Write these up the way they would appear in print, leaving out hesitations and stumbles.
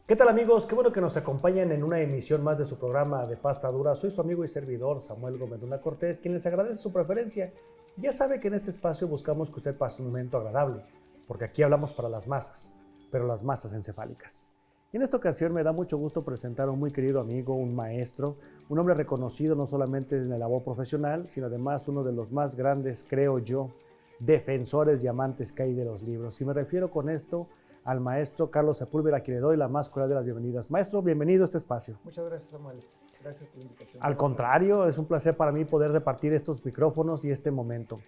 ¿Qué tal, amigos? Qué bueno que nos acompañan en una emisión más de su programa de Pasta Dura. Soy su amigo y servidor Samuel Gómez Luna Cortés, quien les agradece su preferencia. Ya sabe que en este espacio buscamos que usted pase un momento agradable, porque aquí hablamos para las masas, pero las masas encefálicas. Y en esta ocasión me da mucho gusto presentar a un muy querido amigo, un maestro, un hombre reconocido no solamente en la labor profesional, sino además uno de los más grandes, creo yo, defensores y amantes que hay de los libros. Y me refiero con esto al maestro Carlos Sepúlveda, a quien le doy la más cordial de las bienvenidas. Maestro, bienvenido a este espacio. Muchas gracias, Samuel. Gracias por la invitación. Al contrario, es un placer para mí poder repartir estos micrófonos y este momento.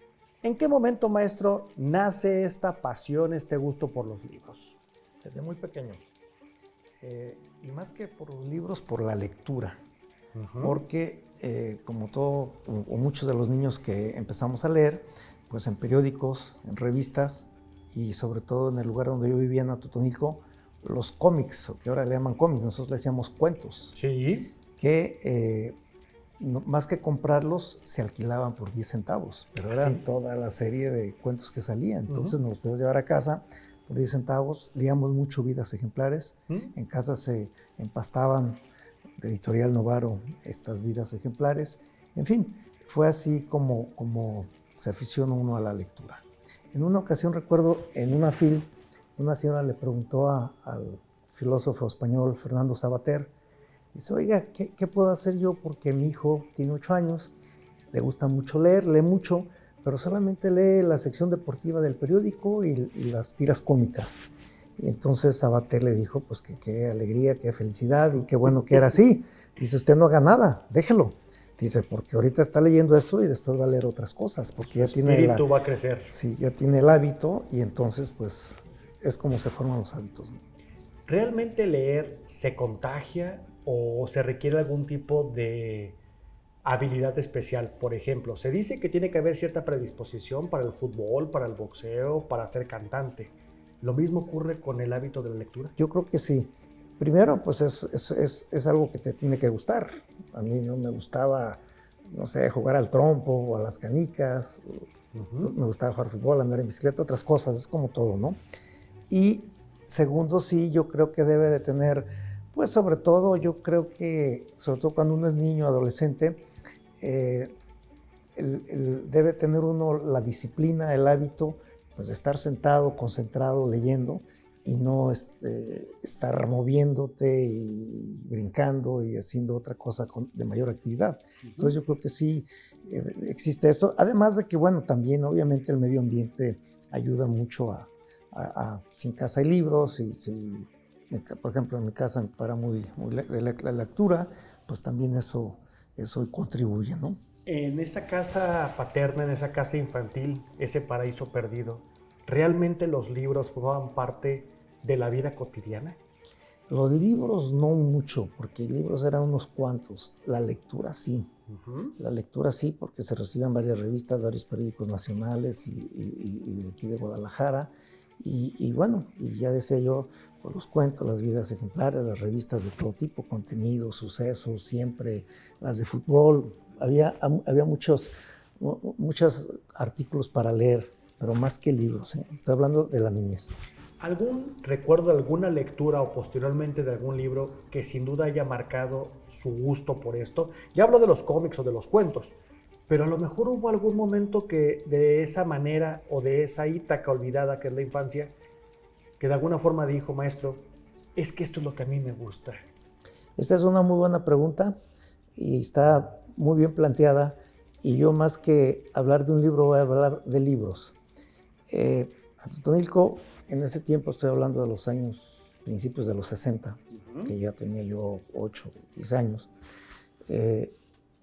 ¿En qué momento, maestro, nace esta pasión, este gusto por los libros? Desde muy pequeño. Y más que por los libros, por la lectura. Porque como todo, o muchos de los niños que empezamos a leer, pues en periódicos, en revistas y sobre todo en el lugar donde yo vivía, en Atotonilco, los cómics, o que ahora le llaman cómics, nosotros le decíamos cuentos. Sí. Que más que comprarlos, se alquilaban por 10 centavos, pero eran toda la serie de cuentos que salían. Entonces nos los podíamos llevar a casa por 10 centavos, leíamos mucho Vidas Ejemplares. En casa se empastaban de Editorial Novaro estas Vidas Ejemplares. En fin, fue así como se aficionó uno a la lectura. En una ocasión recuerdo, en una fil, una señora le preguntó al filósofo español Fernando Savater, dice, oiga, ¿qué puedo hacer yo? Porque mi hijo tiene 8 años, le gusta mucho leer, lee mucho, pero solamente lee la sección deportiva del periódico y las tiras cómicas. Y entonces Savater le dijo, pues que qué alegría, qué felicidad y qué bueno que era así. Dice, usted no haga nada, déjelo. Dice, porque ahorita está leyendo eso y después va a leer otras cosas, porque ya tiene espíritu va a crecer. Sí, ya tiene el hábito y entonces pues es como se forman los hábitos, ¿no? ¿Realmente leer se contagia o se requiere algún tipo de habilidad especial? Por ejemplo, se dice que tiene que haber cierta predisposición para el fútbol, para el boxeo, para ser cantante. ¿Lo mismo ocurre con el hábito de la lectura? Yo creo que sí. Primero, pues es algo que te tiene que gustar. A mí no me gustaba, no sé, jugar al trompo o a las canicas. Me gustaba jugar fútbol, andar en bicicleta, otras cosas, es como todo, ¿no? Y segundo, sí, yo creo que debe de tener, pues sobre todo, yo creo que, sobre todo cuando uno es niño, adolescente, debe tener uno la disciplina, el hábito, pues de estar sentado, concentrado, leyendo, y no estar moviéndote y brincando y haciendo otra cosa de mayor actividad. Entonces yo creo que sí existe esto, además de que, bueno, también obviamente el medio ambiente ayuda mucho si en casa hay libros, por ejemplo en mi casa para la lectura, pues también eso contribuye, ¿no? En esa casa paterna, en esa casa infantil, ese paraíso perdido, ¿realmente los libros formaban parte de la vida cotidiana? Los libros no mucho, porque libros eran unos cuantos. La lectura sí. La lectura sí, porque se recibían varias revistas, varios periódicos nacionales y de aquí de Guadalajara. Y bueno, y ya decía yo, por los cuentos, las Vidas Ejemplares, las revistas de todo tipo, contenidos, sucesos, siempre las de fútbol. Había muchos artículos para leer, pero más que libros. Estoy hablando de la niñez. ¿Algún recuerdo de alguna lectura o posteriormente de algún libro que sin duda haya marcado su gusto por esto? Ya hablo de los cómics o de los cuentos, pero a lo mejor hubo algún momento que de esa manera o de esa Ítaca olvidada que es la infancia, que de alguna forma dijo, maestro, es que esto es lo que a mí me gusta. Esta es una muy buena pregunta y está muy bien planteada, y yo más que hablar de un libro voy a hablar de libros. Atotonilco, en ese tiempo estoy hablando de los años, principios de los 60, que ya tenía yo 8, 10 años,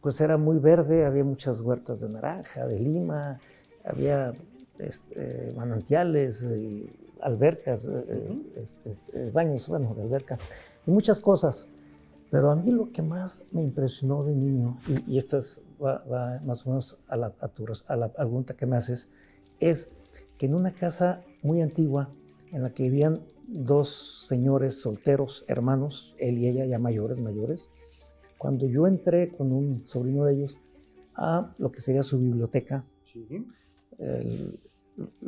pues era muy verde, había muchas huertas de naranja, de lima, había manantiales, albercas, baños, bueno, de alberca, y muchas cosas. Pero a mí lo que más me impresionó de niño, y esta va más o menos a la pregunta que me haces, es que en una casa muy antigua, en la que vivían 2 señores solteros, hermanos, él y ella ya mayores, cuando yo entré con un sobrino de ellos a lo que sería su biblioteca,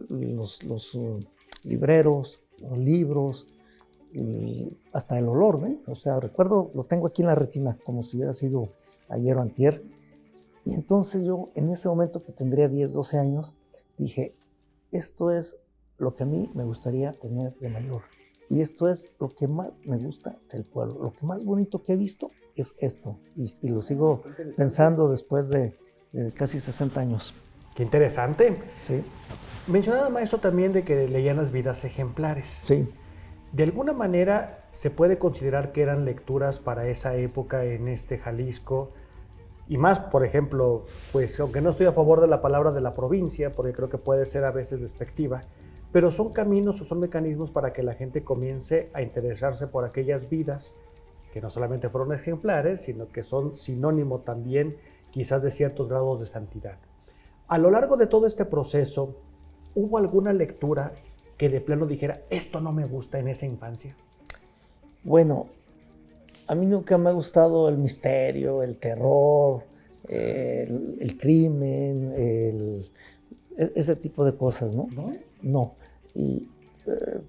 los libreros, los libros, hasta el olor, ¿eh? O sea, recuerdo, lo tengo aquí en la retina, como si hubiera sido ayer o antier. Y entonces yo, en ese momento que tendría 10, 12 años, dije, esto es lo que a mí me gustaría tener de mayor. Y esto es lo que más me gusta del pueblo. Lo que más bonito que he visto es esto. Y lo sigo pensando después de casi 60 años. Qué interesante. Sí. Mencionaba, maestro, también de que leían las vidas ejemplares. Sí. ¿De alguna manera se puede considerar que eran lecturas para esa época en Jalisco? Y más, por ejemplo, pues aunque no estoy a favor de la palabra de la provincia, porque creo que puede ser a veces despectiva, pero son caminos o son mecanismos para que la gente comience a interesarse por aquellas vidas que no solamente fueron ejemplares, sino que son sinónimo también quizás de ciertos grados de santidad. A lo largo de todo este proceso, ¿hubo alguna lectura que de plano dijera, esto no me gusta en esa infancia? Bueno, a mí nunca me ha gustado el misterio, el terror, el crimen, ese tipo de cosas, ¿no? No. Y,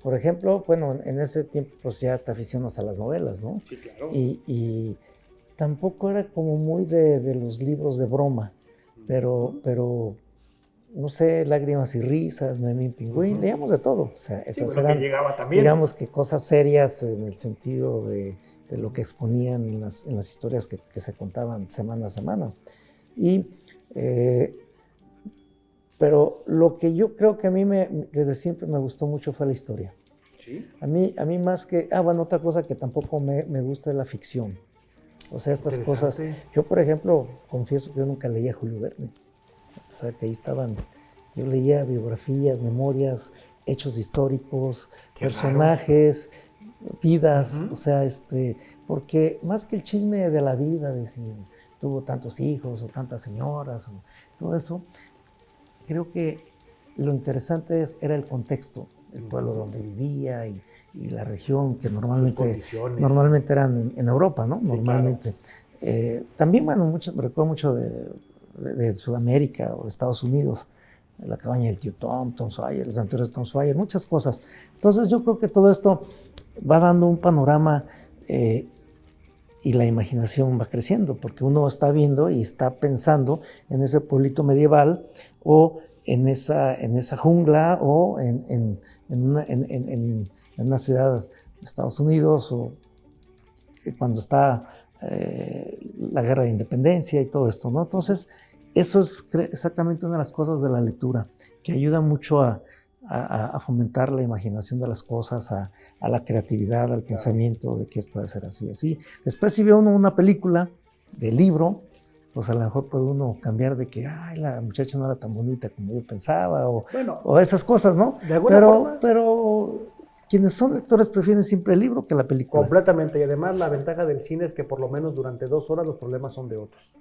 por ejemplo, bueno, en ese tiempo pues ya te aficionas a las novelas, ¿no? Sí, claro. Y tampoco era como muy de los libros de broma, pero no sé, Lágrimas y Risas, Memín Pingüín, leíamos de todo. O sea, esas eran, que llegaba también. digamos que cosas serias en el sentido de lo que exponían en las historias que se contaban semana a semana. Pero lo que yo creo que a mí desde siempre me gustó mucho fue la historia. ¿Sí? A mí más que... bueno, otra cosa que tampoco me gusta es la ficción. O sea, estas cosas... Yo, por ejemplo, confieso que yo nunca leía a Julio Verne. O sea, que ahí estaban... Yo leía biografías, memorias, hechos históricos, personajes, vidas, o sea, porque más que el chisme de la vida, de si tuvo tantos hijos o tantas señoras, o todo eso, creo que lo interesante era el contexto, el pueblo donde vivía y la región que normalmente eran en Europa, ¿no? Sí, normalmente. Claro. También, bueno, me recuerdo mucho de Sudamérica o de Estados Unidos, la cabaña del tío Tom Sawyer, los aventuras de Tom Sawyer, muchas cosas. Entonces yo creo que todo esto va dando un panorama y la imaginación va creciendo, porque uno está viendo y está pensando en ese pueblito medieval o en esa jungla o en una ciudad de Estados Unidos o cuando está la guerra de independencia y todo esto, ¿no? Entonces, eso es exactamente una de las cosas de la lectura, que ayuda mucho a fomentar la imaginación de las cosas, a la creatividad, al pensamiento de que esto debe ser así, así. Después, si ve uno una película de libro, pues a lo mejor puede uno cambiar de que, la muchacha no era tan bonita como yo pensaba, o esas cosas, ¿no? De alguna forma. Pero quienes son lectores prefieren siempre el libro que la película. Completamente, y además la ventaja del cine es que por lo menos durante 2 horas los problemas son de otros.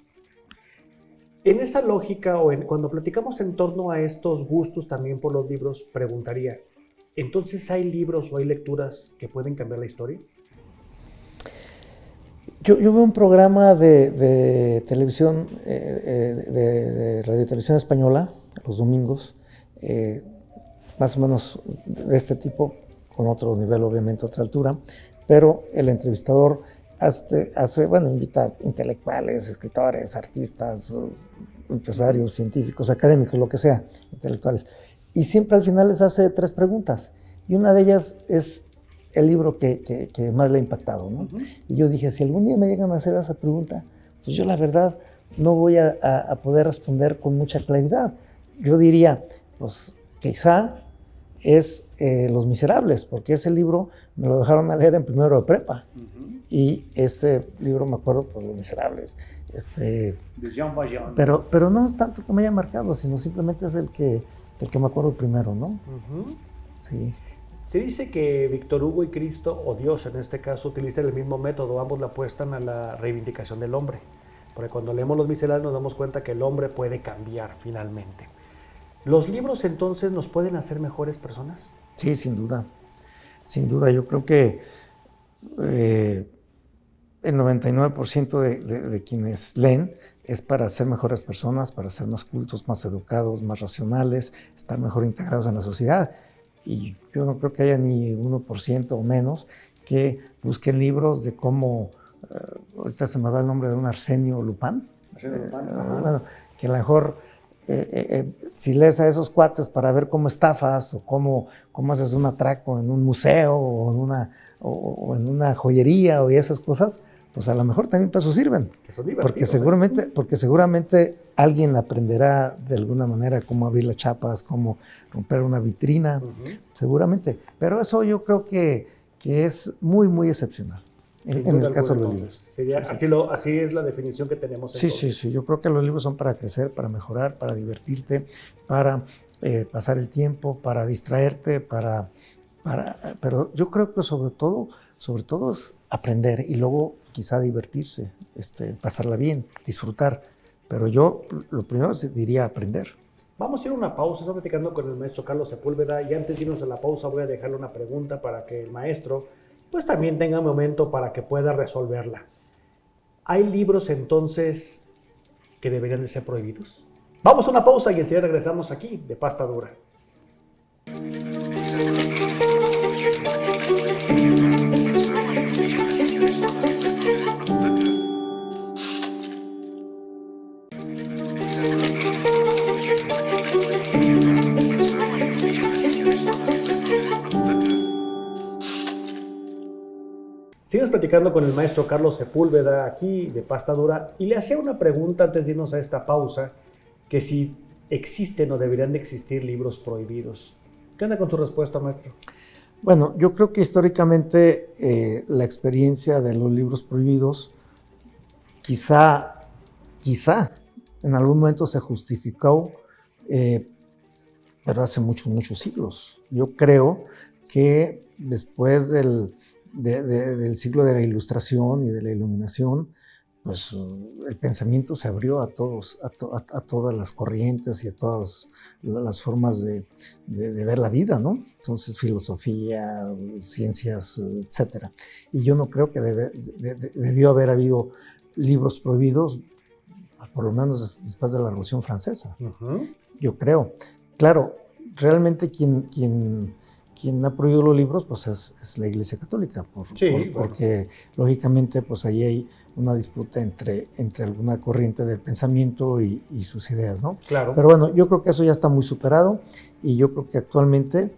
En esa lógica, cuando platicamos en torno a estos gustos también por los libros, preguntaría, ¿entonces hay libros o hay lecturas que pueden cambiar la historia? Yo veo un programa de televisión, de Radio y Televisión Española, los domingos, más o menos de este tipo, con otro nivel, obviamente, otra altura, pero el entrevistador invita intelectuales, escritores, artistas, empresarios, científicos, académicos, lo que sea, intelectuales. Y siempre al final les hace 3 preguntas. Y una de ellas es el libro que más le ha impactado, ¿no? Y yo dije, si algún día me llegan a hacer esa pregunta, pues yo la verdad no voy a poder responder con mucha claridad. Yo diría, pues quizá es Los Miserables, porque ese libro me lo dejaron a leer en primero de prepa. Y este libro me acuerdo por Los Miserables. De Jean Valjean. Pero no es tanto que me haya marcado, sino simplemente es el que me acuerdo primero, ¿no? Sí. Se dice que Víctor Hugo y Cristo, o Dios en este caso, utilizan el mismo método, ambos le apuestan a la reivindicación del hombre. Porque cuando leemos Los Miserables nos damos cuenta que el hombre puede cambiar finalmente. ¿Los libros entonces nos pueden hacer mejores personas? Sí, sin duda. Sin duda, yo creo que el 99% de quienes leen es para ser mejores personas, para ser más cultos, más educados, más racionales, estar mejor integrados en la sociedad. Y yo no creo que haya ni 1% o menos que busquen libros de cómo, ahorita se me va el nombre de un Arsenio Lupin, bueno, que a lo mejor si lees a esos cuates para ver cómo estafas o cómo haces un atraco en un museo o en una joyería o esas cosas, pues a lo mejor también para eso sirven. Porque seguramente alguien aprenderá de alguna manera cómo abrir las chapas, cómo romper una vitrina, seguramente. Pero eso yo creo que es muy, muy excepcional. En el caso de los libros. Sería, así es la definición que tenemos. Sí. Yo creo que los libros son para crecer, para mejorar, para divertirte, para pasar el tiempo, para distraerte, pero yo creo que sobre todo es aprender y luego quizá divertirse, pasarla bien, disfrutar. Pero yo lo primero diría aprender. Vamos a ir a una pausa. Estamos platicando con el maestro Carlos Sepúlveda y antes de irnos a la pausa voy a dejarle una pregunta para que el maestro pues también tenga un momento para que pueda resolverla. ¿Hay libros entonces que deberían de ser prohibidos? Vamos a una pausa y enseguida regresamos aquí de Pasta Dura. Sigues platicando con el maestro Carlos Sepúlveda aquí de Pasta Dura y le hacía una pregunta antes de irnos a esta pausa, que si existen o deberían de existir libros prohibidos. ¿Qué onda con tu respuesta, maestro? Bueno, yo creo que históricamente la experiencia de los libros prohibidos quizá en algún momento se justificó, pero hace muchos siglos. Yo creo que después del siglo de la Ilustración y de la Iluminación, pues el pensamiento se abrió a todas las corrientes y a todas las formas de ver la vida, ¿no? Entonces, filosofía, ciencias, etcétera. Y yo no creo que debió haber habido libros prohibidos, por lo menos después de la Revolución Francesa. Yo creo. Claro, realmente quien ha prohibido los libros, pues es la Iglesia Católica, porque lógicamente pues ahí hay una disputa entre alguna corriente del pensamiento y sus ideas, ¿no? Claro. Pero bueno, yo creo que eso ya está muy superado y yo creo que actualmente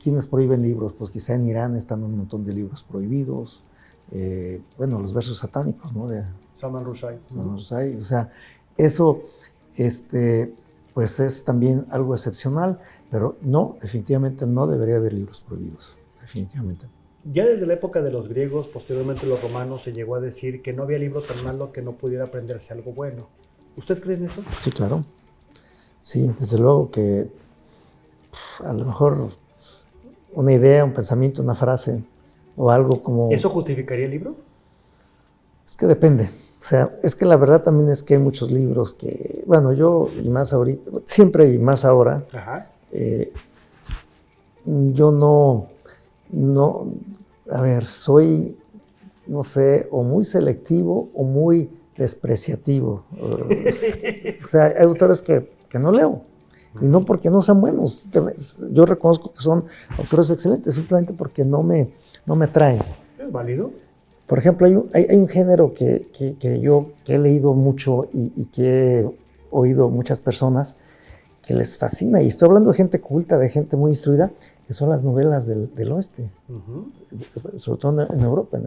¿quiénes prohíben libros? Pues quizá en Irán están un montón de libros prohibidos, bueno, los versos satánicos, ¿no? De Salman Rushdie. O sea, eso pues es también algo excepcional, pero no, definitivamente no debería haber libros prohibidos, definitivamente. Ya desde la época de los griegos, posteriormente los romanos, se llegó a decir que no había libro tan malo que no pudiera aprenderse algo bueno. ¿Usted cree en eso? Sí, claro. Sí, desde luego que a lo mejor una idea, un pensamiento, una frase o algo como... ¿Eso justificaría el libro? Es que depende. O sea, es que la verdad también es que hay muchos libros que, bueno, yo y más ahorita, siempre y más ahora, yo no, a ver, soy, no sé, o muy selectivo o muy despreciativo. O sea, hay autores que no leo. Y no porque no sean buenos. Yo reconozco que son autores excelentes, simplemente porque no me atraen. ¿Es válido? Por ejemplo, hay un género que yo he leído mucho y que he oído muchas personas que les fascina, y estoy hablando de gente culta, de gente muy instruida, que son las novelas del oeste, sobre todo en Europa.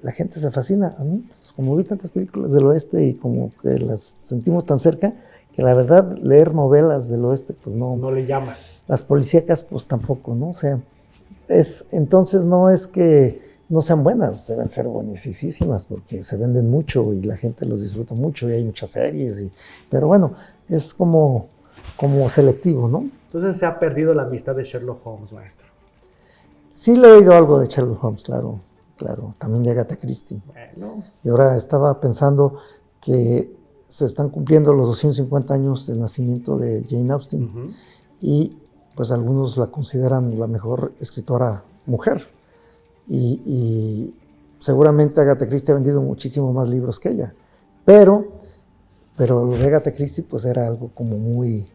La gente se fascina. A mí, pues, como vi tantas películas del oeste y como que las sentimos tan cerca, que la verdad leer novelas del oeste, pues no. No le llama. Las policíacas, pues tampoco, ¿no? O sea, entonces no es que no sean buenas, deben ser buenísimas porque se venden mucho y la gente los disfruta mucho y hay muchas series. Pero bueno, es como selectivo, ¿no? Entonces se ha perdido la amistad de Sherlock Holmes, maestro. Sí le he oído algo de Sherlock Holmes, claro. También de Agatha Christie. Bueno. Y ahora estaba pensando que se están cumpliendo los 250 años del nacimiento de Jane Austen. Y pues algunos la consideran la mejor escritora mujer. Y seguramente Agatha Christie ha vendido muchísimo más libros que ella. Pero lo de Agatha Christie pues era algo como muy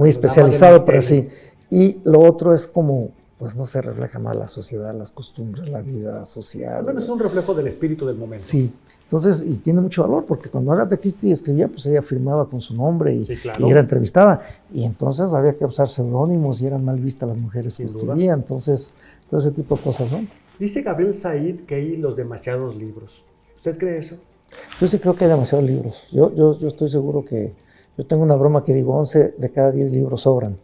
especializado, pero sí. Y lo otro es como pues no se refleja más la sociedad, las costumbres, la vida social. Bueno, es un reflejo del espíritu del momento. Sí, entonces, y tiene mucho valor, porque cuando Agatha Christie escribía, pues ella firmaba con su nombre y, Sí, claro. y era entrevistada, y entonces había que usar seudónimos y eran mal vistas las mujeres que Sin duda. escribían, entonces, todo ese tipo de cosas, ¿no? Dice Gabriel Said que hay los demasiados libros. ¿Usted cree eso? Yo sí creo que hay demasiados libros. Yo estoy seguro que, yo tengo una broma que digo, 11 de cada 10 libros sobran.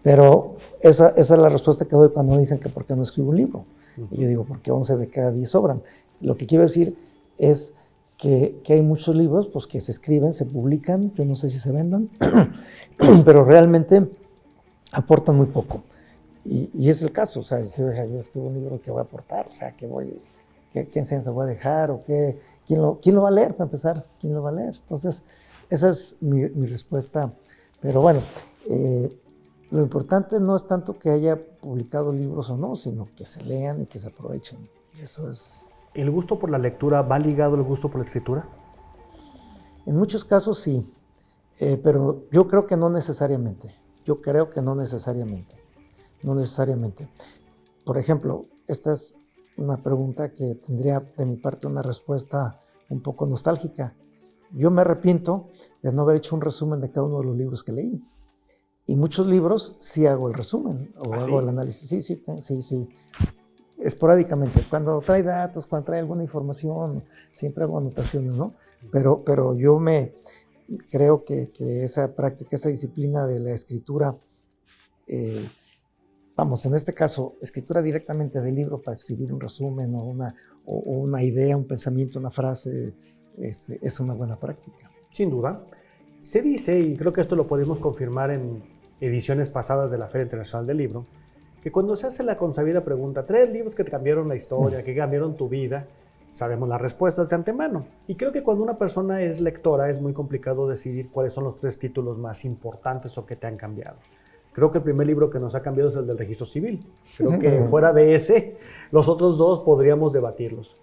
Pero esa es la respuesta que doy cuando me dicen que por qué no escribo un libro. Y yo digo, porque 11 de cada 10 sobran. Lo que quiero decir es que hay muchos libros pues, que se escriben, se publican, yo no sé si se vendan, pero realmente aportan muy poco. Y es el caso, o sea, si yo escribo un libro que voy a aportar, o sea, qué enseñanza voy a dejar, o quién lo va a leer, para empezar, quién lo va a leer. Entonces, esa es mi respuesta. Pero bueno, lo importante no es tanto que haya publicado libros o no, sino que se lean y que se aprovechen. Eso es. ¿El gusto por la lectura va ligado al gusto por la escritura? En muchos casos sí, pero yo creo que no necesariamente. Yo creo que no necesariamente. No necesariamente. Por ejemplo, esta es una pregunta que tendría de mi parte una respuesta un poco nostálgica. Yo me arrepiento de no haber hecho un resumen de cada uno de los libros que leí. Y muchos libros sí hago el resumen o hago el análisis. Sí. Esporádicamente. Cuando trae datos, cuando trae alguna información, siempre hago anotaciones, ¿no? Pero yo creo que esa práctica, esa disciplina de la escritura, vamos, en este caso, escritura directamente del libro para escribir un resumen o una idea, un pensamiento, una frase, es una buena práctica. Sin duda. Se dice, y creo que esto lo podemos confirmar en ediciones pasadas de la Feria Internacional del Libro, que cuando se hace la consabida pregunta, 3 libros que te cambiaron la historia, que cambiaron tu vida, sabemos las respuestas de antemano. Y creo que cuando una persona es lectora es muy complicado decidir cuáles son los 3 títulos más importantes o que te han cambiado. Creo que el primer libro que nos ha cambiado es el del Registro Civil. Creo que fuera de ese, los otros 2 podríamos debatirlos.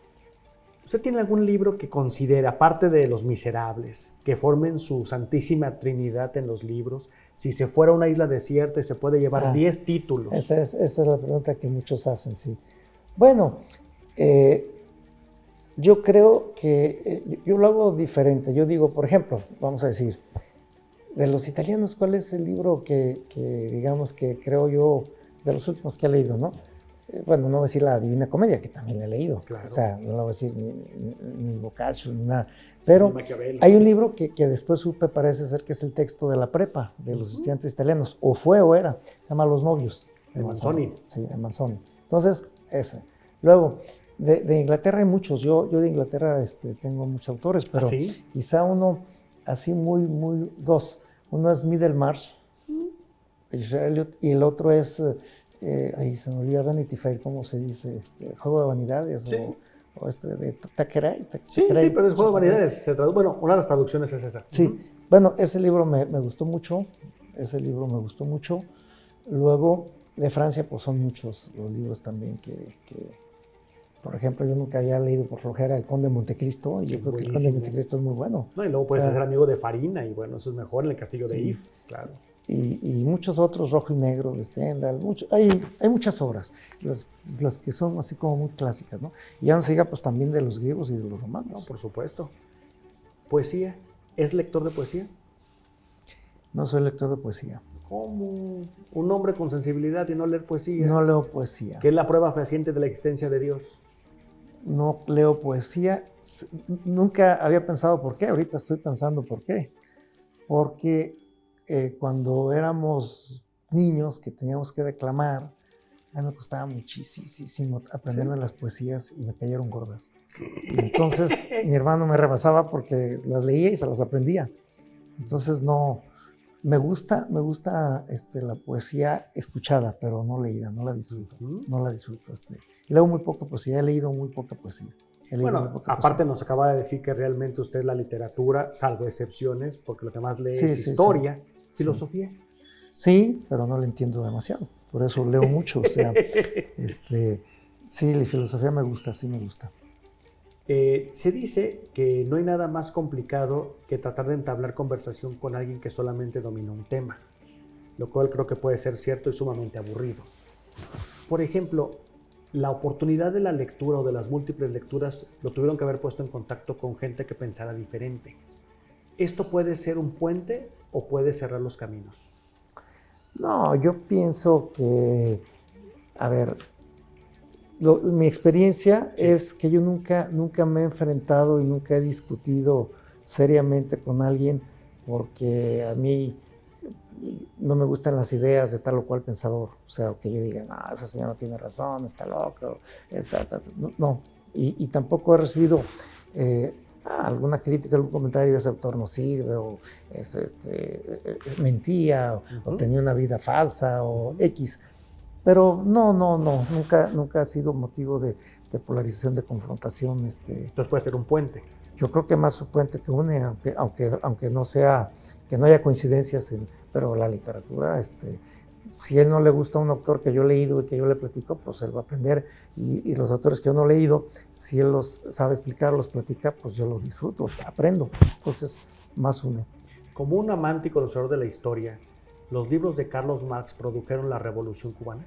¿Usted tiene algún libro que considere, aparte de Los Miserables, que formen su santísima trinidad en los libros? Si se fuera a una isla desierta y se puede llevar 10 títulos. Esa es la pregunta que muchos hacen, sí. Bueno, yo creo que yo lo hago diferente. Yo digo, por ejemplo, vamos a decir, de los italianos, ¿cuál es el libro que digamos que creo yo, de los últimos que he leído, ¿no? Bueno, no voy a decir la Divina Comedia, que también la he leído. Claro. O sea, no lo voy a decir ni Boccaccio, ni nada. Pero hay un libro que después supe, parece ser que es el texto de la prepa, de los estudiantes italianos, o fue o era, se llama Los Novios. De Manzoni. Sí, de Manzoni. Entonces, ese. Luego, de Inglaterra hay muchos. Yo de Inglaterra tengo muchos autores, pero ¿sí? Quizá uno, así muy, 2. Uno es Middlemarch, y el otro es... ahí se me olvida Vanity Fair, ¿cómo se dice? Juego de Vanidades, sí. o de Thackeray. Sí, pero es Juego de Vanidades. Bueno, una de las traducciones es esa. Sí, bueno, ese libro me gustó mucho. Luego, de Francia, pues son muchos los libros también que por ejemplo, yo nunca había leído por flojera El Conde de Montecristo, y yo creo que El Conde de Montecristo es muy bueno. No, y luego puedes ser amigo de Farina, y bueno, eso es mejor, en El Castillo de If, claro. Y muchos otros, Rojo y Negro, de Stendhal, hay muchas obras, las que son así como muy clásicas, ¿no? Y ya no se diga pues también de los griegos y de los romanos. No, por supuesto. ¿Poesía? ¿Es lector de poesía? No soy lector de poesía. ¿Cómo? Un hombre con sensibilidad y no leer poesía. No leo poesía. ¿Qué es la prueba fehaciente de la existencia de Dios? No leo poesía. Nunca había pensado por qué, ahorita estoy pensando por qué. Porque cuando éramos niños que teníamos que declamar, a mí me costaba muchísimo aprenderme las poesías y me cayeron gordas. Y entonces mi hermano me rebasaba porque las leía y se las aprendía. Entonces no, me gusta la poesía escuchada, pero no leída, no la disfruto. Leo muy poca poesía, he leído muy poca poesía. Bueno, aparte nos acaba de decir que realmente usted la literatura, salvo excepciones, porque lo que más lee es historia, filosofía. Sí, pero no la entiendo demasiado, por eso leo mucho. O sea, sí, la filosofía me gusta, sí me gusta. Se dice que no hay nada más complicado que tratar de entablar conversación con alguien que solamente domina un tema, lo cual creo que puede ser cierto y sumamente aburrido. por ejemplo, la oportunidad de la lectura o de las múltiples lecturas lo tuvieron que haber puesto en contacto con gente que pensara diferente. ¿Esto puede ser un puente o puede cerrar los caminos? No, yo pienso que, a ver, mi experiencia es que yo nunca me he enfrentado y nunca he discutido seriamente con alguien porque a mí no me gustan las ideas de tal o cual pensador. O sea, que yo diga, no, esa señora no tiene razón, está loco, no. Y tampoco he recibido alguna crítica, algún comentario de ese autor no sirve, o mentía, o tenía una vida falsa, o X. Pero no, nunca ha sido motivo de polarización, de confrontación. Entonces puede ser un puente. Yo creo que más un puente que une, aunque no sea, que no haya coincidencias, pero la literatura, si a él no le gusta un autor que yo he leído y que yo le platico, pues él va a aprender, y los autores que yo no he leído, si él los sabe explicar, los platica, pues yo los disfruto, aprendo. Entonces, más une. Como un amante y conocedor de la historia, ¿los libros de Carlos Marx produjeron la Revolución Cubana?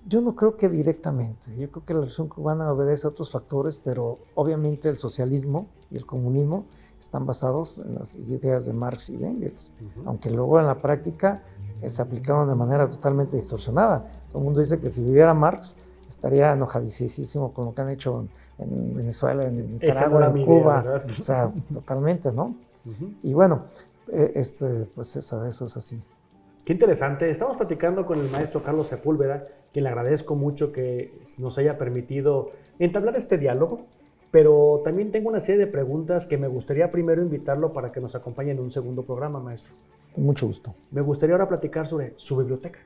Yo no creo que directamente. Yo creo que la Revolución Cubana obedece a otros factores, pero obviamente el socialismo y el comunismo están basados en las ideas de Marx y de Engels, aunque luego en la práctica se aplicaron de manera totalmente distorsionada. Todo el mundo dice que si viviera Marx estaría enojadísimo con lo que han hecho en Venezuela, en Nicaragua, en Cuba, idea, o sea, totalmente, ¿no? Y bueno, pues eso es así. Qué interesante. Estamos platicando con el maestro Carlos Sepúlveda, quien le agradezco mucho que nos haya permitido entablar este diálogo, pero también tengo una serie de preguntas que me gustaría primero invitarlo para que nos acompañe en un segundo programa, maestro. Con mucho gusto. Me gustaría ahora platicar sobre su biblioteca.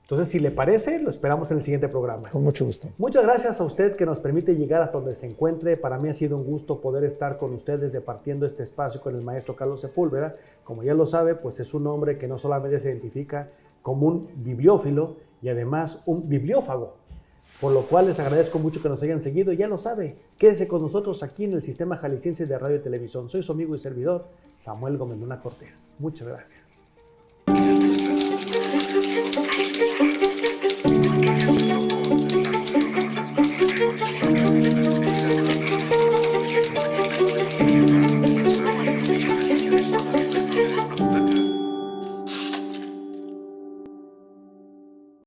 Entonces, si le parece, lo esperamos en el siguiente programa. Con mucho gusto. Muchas gracias a usted que nos permite llegar hasta donde se encuentre. Para mí ha sido un gusto poder estar con ustedes departiendo este espacio con el maestro Carlos Sepúlveda. Como ya lo sabe, pues es un hombre que no solamente se identifica como un bibliófilo y además un bibliófago. Por lo cual les agradezco mucho que nos hayan seguido. Ya lo sabe, quédese con nosotros aquí en el Sistema Jalisciense de Radio y Televisión. Soy su amigo y servidor, Samuel Gómez Luna Cortés. Muchas gracias.